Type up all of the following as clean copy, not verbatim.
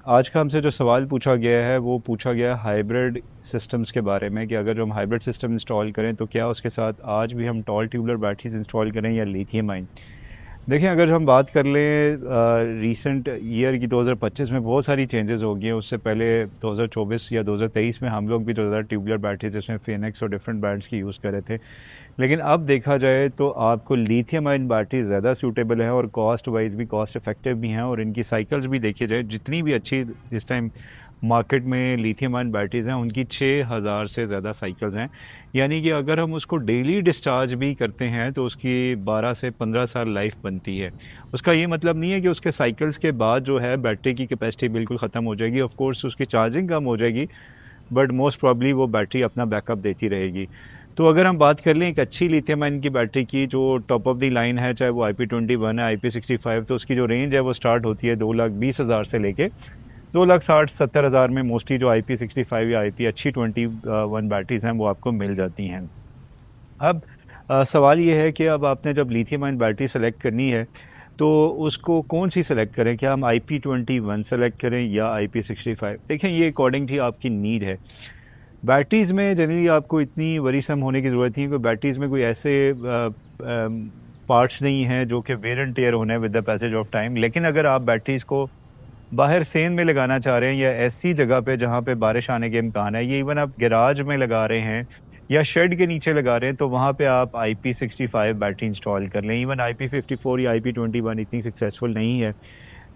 आज का हमसे जो सवाल पूछा गया है वो पूछा गया हाइब्रिड सिस्टम्स के बारे में कि अगर जो हम हाइब्रिड सिस्टम इंस्टॉल करें तो क्या उसके साथ आज भी हम टॉल ट्यूबुलर बैटरीज इंस्टॉल करें या लिथियम आयन। देखिए, अगर हम बात कर लें रीसेंट ईयर की 2025 में बहुत सारी चेंजेस हो गई हैं। उससे पहले 2024 या 2023 में हम लोग भी जो ज़्यादा ट्यूबुलर बैटरीज जिसमें फिनिक्स और डिफरेंट ब्रांड्स की यूज़ कर रहे थे। लेकिन अब देखा जाए तो आपको लिथियम आयन बैटरी ज़्यादा सूटेबल है और कॉस्ट वाइज भी कॉस्ट इफेक्टिव भी हैं, और इनकी साइकिल्स भी देखी जाए जितनी भी अच्छी इस टाइम मार्केट में लिथियम आयन बैटरीज़ हैं उनकी 6000 से ज़्यादा साइकिल्स हैं। यानी कि अगर हम उसको डेली डिस्चार्ज भी करते हैं तो उसकी 12 से 15 साल लाइफ बनती है। उसका ये मतलब नहीं है कि उसके साइकिल्स के बाद जो है बैटरी की कैपेसिटी बिल्कुल ख़त्म हो जाएगी। ऑफ कोर्स उसकी चार्जिंग कम हो जाएगी, बट मोस्ट प्रॉब्ली वो बैटरी अपना बैकअप देती रहेगी। तो अगर हम बात कर लें एक अच्छी लिथियम आयन की बैटरी की जो टॉप ऑफ द लाइन है, चाहे वो IP21 है, IP65, तो उसकी जो रेंज है वो स्टार्ट होती है 2,20,000 से लेके 2,60,000-70,000 में। मोस्टली जो IP65 या IP अच्छी 21 बैटरीज़ हैं वो आपको मिल जाती हैं। अब सवाल ये है कि अब आपने जब लिथियम आयन बैटरी सेलेक्ट करनी है तो उसको कौन सी सेलेक्ट करें, क्या हम IP21 सेलेक्ट करें या IP65? देखें, ये अकॉर्डिंग टू आपकी नीड है। बैटरीज़ में जनरली आपको इतनी वरीसम होने की ज़रूरत नहीं है, क्योंकि बैटरीज़ में कोई ऐसे पार्ट्स नहीं हैं जो कि वेयर एंड टेयर होने with the passage of time. लेकिन अगर आप बैटरीज़ को बाहर सेंध में लगाना चाह रहे हैं या ऐसी जगह पे जहाँ पे बारिश आने के इम्कान है, ये इवन आप गैराज में लगा रहे हैं या शेड के नीचे लगा रहे हैं, तो वहाँ पे आप IP65 बैटरी इंस्टॉल कर लें। इवन IP54 या IP21 इतनी सक्सेसफुल नहीं है,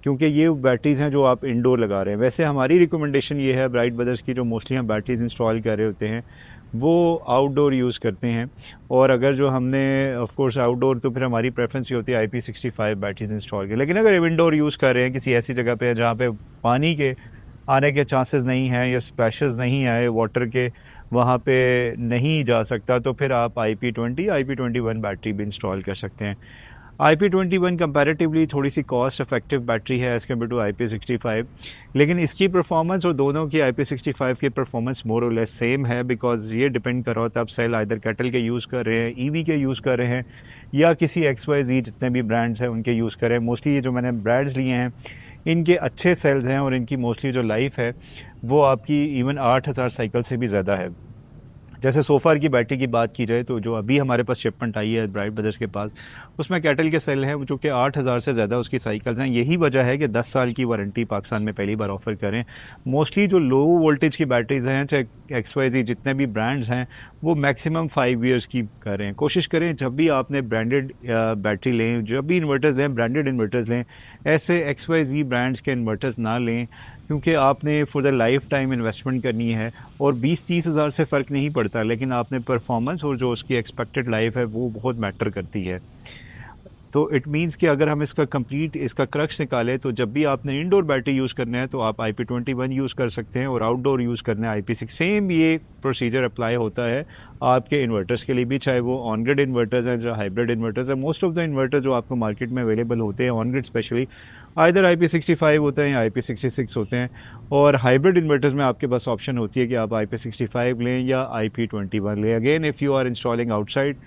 क्योंकि ये बैटरीज़ हैं जो आप इंडोर लगा रहे हैं। वैसे हमारी रिकमेंडेशन ये है ब्राइट ब्रदर्स की, जो मोस्टली हम बैटरीज़ इंस्टॉल कर रहे होते हैं वो आउटडोर यूज़ करते हैं। और अगर जो हमने ऑफ कोर्स आउटडोर, तो फिर हमारी प्रेफरेंस ये होती है IP65 बैटरीज़ इंस्टॉल की। लेकिन अगर इंडोर यूज़ कर रहे हैं किसी ऐसी जगह पे जहाँ पे पानी के आने के चांसेस नहीं हैं या स्प्लैशेस नहीं आए वाटर के, वहाँ पे नहीं जा सकता, तो फिर आप IP20 IP21 बैटरी भी इंस्टॉल कर सकते हैं। IP21 कंपैरेटिवली थोड़ी सी कॉस्ट इफेक्टिव बैटरी है एज़ कम्पेयर टू IP65, लेकिन इसकी परफॉर्मेंस और दोनों की IP65 की परफॉर्मेंस मोर और लेस सेम है, बिकॉज ये डिपेंड कर रहा होता है आप सेल आइदर कैटल के यूज़ कर रहे हैं, EV के यूज़ कर रहे हैं, या किसी XYZ जितने भी ब्रांड्स हैं उनके यूज़ कर रहे हैं। मोस्टली ये जो मैंने ब्रांड्स लिए हैं इनके अच्छे सेल्स हैं और इनकी मोस्टली जो लाइफ है वो आपकी इवन 8000 साइकिल से भी ज़्यादा है। जैसे सोफार की बैटरी की बात की जाए तो जो अभी हमारे पास शिपमेंट आई है ब्राइट ब्रदर्स के पास, उसमें कैटल के सेल हैं जो कि 8000 से ज़्यादा उसकी साइकिल्स हैं। यही वजह है कि 10 साल की वारंटी पाकिस्तान में पहली बार ऑफ़र करें। मोस्टली जो लो वोल्टेज की बैटरीज़ हैं, चाहे XYZ जितने भी ब्रांड्स हैं, वो मैक्सिमम 5 ईयर्स की करें। कोशिश करें जब भी आपने ब्रांडेड बैटरी लें, जब भी इन्वर्टर्स लें, ब्रांडेड इन्वर्टर्स लें, ऐसे XYZ ब्रांड्स के इन्वर्टर्स ना लें, क्योंकि आपने for the life time investment करनी है और 20-30 हज़ार से फ़र्क नहीं पड़ता, लेकिन आपने परफॉर्मेंस और जो उसकी एक्सपेक्टेड लाइफ है वो बहुत मैटर करती है। तो इट मीन्स कि अगर हम इसका कंप्लीट इसका क्रक्स निकालें तो जब भी आपने इंडोर बैटरी यूज़ करना है तो आप IP21 यूज़ कर सकते हैं, और आउटडोर यूज़ करना है IP6। सेम ये प्रोसीजर अप्लाई होता है आपके इन्वर्टर्स के लिए भी, चाहे वो ऑन ग्रिड इन्वर्टर्स हैं, जो हाइब्रिड इन्वर्टर्स हैं। मोस्ट ऑफ द इन्वर्टर जो आपको मार्केट में अवेलेबल होते हैं on grid specially, either IP65 होते हैं या IP66 होते हैं। और हाइब्रिड इन्वर्टर्स में आपके पास ऑप्शन होती है कि आप IP65 लें या IP21 लें, again if you are installing outside.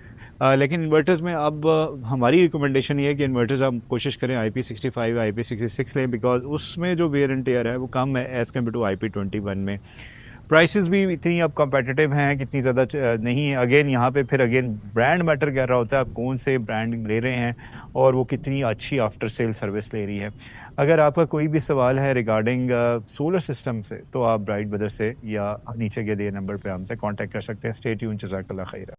लेकिन इन्वर्टर्स में अब हमारी रिकमेंडेशन ये है कि इन्वर्टर्स आप कोशिश करें IP65 या IP66 लें, बिकॉज उसमें जो वेयर एंड टेयर है वो कम है एज़ कम्पेयर टू IP21 में। प्राइसेस भी इतनी अब कॉम्पिटिटिव हैं, कितनी ज़्यादा नहीं है। अगेन यहाँ पे फिर अगेन ब्रांड मैटर कर रहा होता है, आप कौन से ब्रांड ले रहे हैं और वो कितनी अच्छी आफ्टर सेल सर्विस ले रही है। अगर आपका कोई भी सवाल है रिगार्डिंग सोलर सिस्टम से, तो आप ब्राइट ब्रदर्स से या नीचे के दिए नंबर पर हमसे कॉन्टैक्ट कर सकते हैं। स्टे ट्यून्ड, जज़ाकल्लाह खैर।